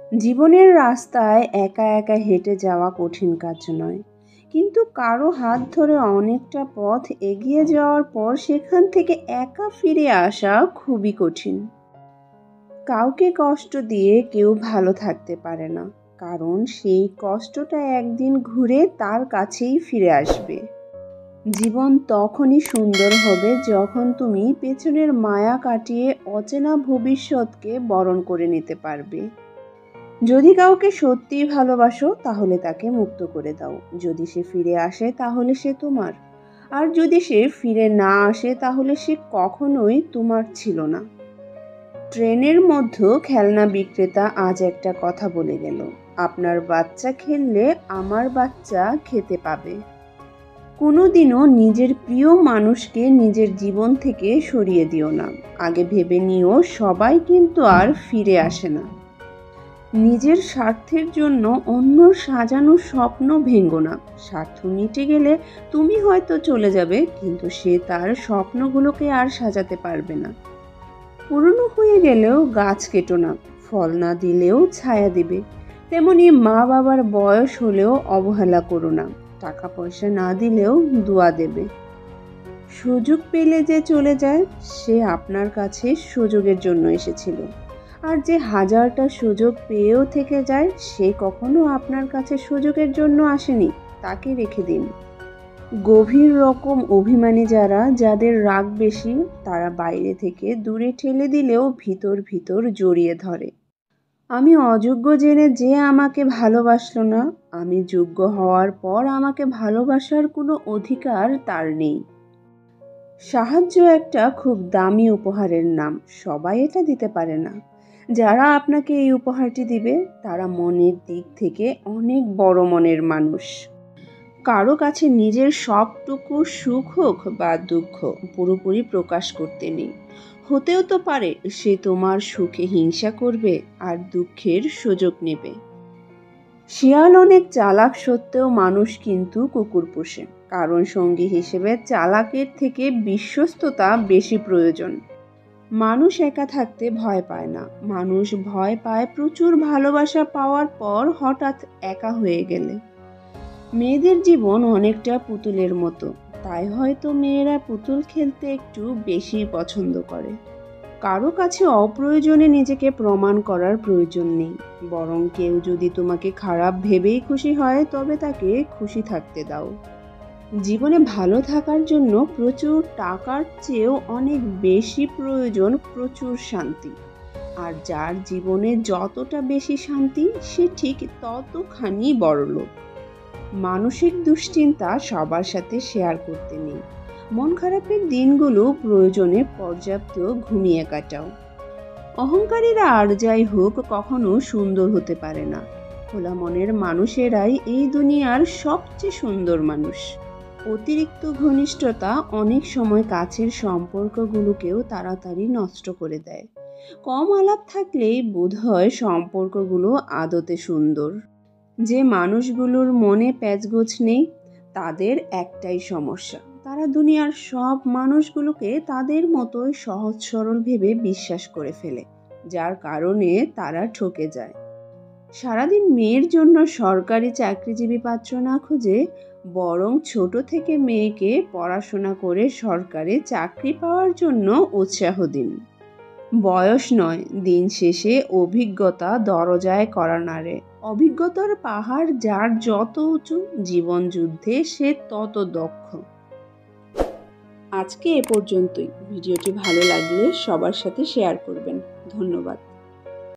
জীবনের রাস্তায় একা একা হেঁটে যাওয়া কঠিন কাজ নয়, কিন্তু কারো হাত ধরে অনেকটা পথ এগিয়ে যাওয়ার পর সেখান থেকে একা ফিরে আসা খুবই কঠিন। কাউকে কষ্ট দিয়ে কেউ ভালো থাকতে পারে না, কারণ সেই কষ্টটা একদিন ঘুরে তার কাছেই ফিরে আসবে। জীবন তখনই সুন্দর হবে যখন তুমি পেছনের মায়া কাটিয়ে অচেনা ভবিষ্যৎকে বরণ করে নিতে পারবে। যদি কাউকে সত্যিই ভালোবাসো তাহলে তাকে মুক্ত করে দাও। যদি সে ফিরে আসে তাহলে সে তোমার, আর যদি সে ফিরে না আসে তাহলে সে কখনোই তোমার ছিল না। ট্রেনের মধ্যে খেলনা বিক্রেতা আজ একটা কথা বলে গেল, আপনার বাচ্চা খেললে আমার বাচ্চা খেতে পাবে। কোনোদিনও নিজের প্রিয় মানুষকে নিজের জীবন থেকে সরিয়ে দিও না। আগে ভেবে নিও, সবাই কিন্তু আর ফিরে আসে না। নিজের স্বার্থের জন্য অন্যর সাজানো স্বপ্ন ভেঙো না। স্বার্থ মিটে গেলে তুমি হয়তো চলে যাবে, কিন্তু সে তার স্বপ্নগুলোকে আর সাজাতে পারবে না। পুরনো হয়ে গেলেও গাছ কেটো না, ফল না দিলেও ছায়া দিবে। তেমনি মা বাবার বয়স হলেও অবহেলা করো না, টাকা পয়সা না দিলেও দোয়া দেবে। সুযোগ পেলে যে চলে যায় সে আপনার কাছে সুযোগের জন্য এসেছিল, আর যে হাজারটা সুযোগ পেয়েও থেকে যায় সে কখনো আপনার কাছে সুযোগের জন্য আসেনি। তাকে রেখে দিন। গভীর রকম অভিমানী যারা, যাদের রাগ বেশি, তারা বাইরে থেকে দূরে ঠেলে দিলেও ভিতর ভিতর জড়িয়ে ধরে। আমি অযোগ্য জেনে যে আমাকে ভালোবাসলো না, আমি যোগ্য হওয়ার পর আমাকে ভালোবাসার কোনো অধিকার তার নেই। সাহায্য একটা খুব দামি উপহারের নাম, সবাই এটা দিতে পারে না। যারা আপনাকে এই উপহারটি দিবে তারা মনের দিক থেকে অনেক বড় মনের মানুষ। কারো কাছে নিজের সবটুকু সুখ হোক বা দুঃখ পুরোপুরি প্রকাশ করতে নেই। হতেও তো পারে সে তোমার সুখে হিংসা করবে আর দুঃখের সুযোগ নেবে। শিয়াল অনেক চালাক সত্ত্বেও মানুষ কিন্তু কুকুর পোষে, কারণ সঙ্গী হিসেবে চালাকের থেকে বিশ্বস্ততা বেশি প্রয়োজন। মানুষ একা থাকতে ভয় পায় না, মানুষ ভয় পায় প্রচুর ভালোবাসা পাওয়ার পর হঠাৎ একা হয়ে গেলে। মেয়েদের জীবন অনেকটা পুতুলের মতো, তাই হয়তো মেয়েরা পুতুল খেলতে একটু বেশি পছন্দ করে। কারো কাছে অপ্রয়োজনে নিজেকে প্রমাণ করার প্রয়োজন নেই, বরং কেউ যদি তোমাকে খারাপ ভেবেই খুশি হয় তবে তাকে খুশি থাকতে দাও। জীবনে ভালো থাকার জন্য প্রচুর টাকার চেয়েও অনেক বেশি প্রয়োজন প্রচুর শান্তি। আর যার জীবনে যতটা বেশি শান্তি সে ঠিক ততখানি বড়লোক। মানসিক দুশ্চিন্তা সবার সাথে শেয়ার করতে নেই। মন খারাপের দিনগুলো প্রয়োজনে পর্যাপ্ত ঘুমিয়ে কাটাও। অহংকারীরা আর যাই হোক কখনো সুন্দর হতে পারে না। খোলা মনের মানুষেরাই এই দুনিয়ার সবচেয়ে সুন্দর মানুষ। অতিরিক্ত ঘনিষ্ঠতা অনেক সময় কাছের সম্পর্কগুলোকেও তাড়াতাড়ি নষ্ট করে দেয়। কম আলাপ থাকলেই বোধহয় সম্পর্কগুলো আদতে সুন্দর। যে মানুষগুলোর মনে প্যাঁচগোছ নেই তাদের একটাই সমস্যা, তারা দুনিয়ার সব মানুষগুলোকে তাদের মতোই সহজ সরল ভেবে বিশ্বাস করে ফেলে, যার কারণে তারা ঠকে যায়। সারাদিন মেয়ের জন্য সরকারি চাকরিজীবী পাত্র না খুঁজে বরং ছোট থেকে মেয়েকে পড়াশোনা করে সরকারি চাকরি পাওয়ার জন্য উৎসাহ দিন। বয়স নয়, দিন শেষে অভিজ্ঞতা দরজায় করা নাড়ে। অভিজ্ঞতার পাহাড় যার যত উঁচু, জীবন যুদ্ধে সে তত দক্ষ। আজকে এ পর্যন্তই। ভিডিওটি ভালো লাগলে সবার সাথে শেয়ার করবেন। ধন্যবাদ।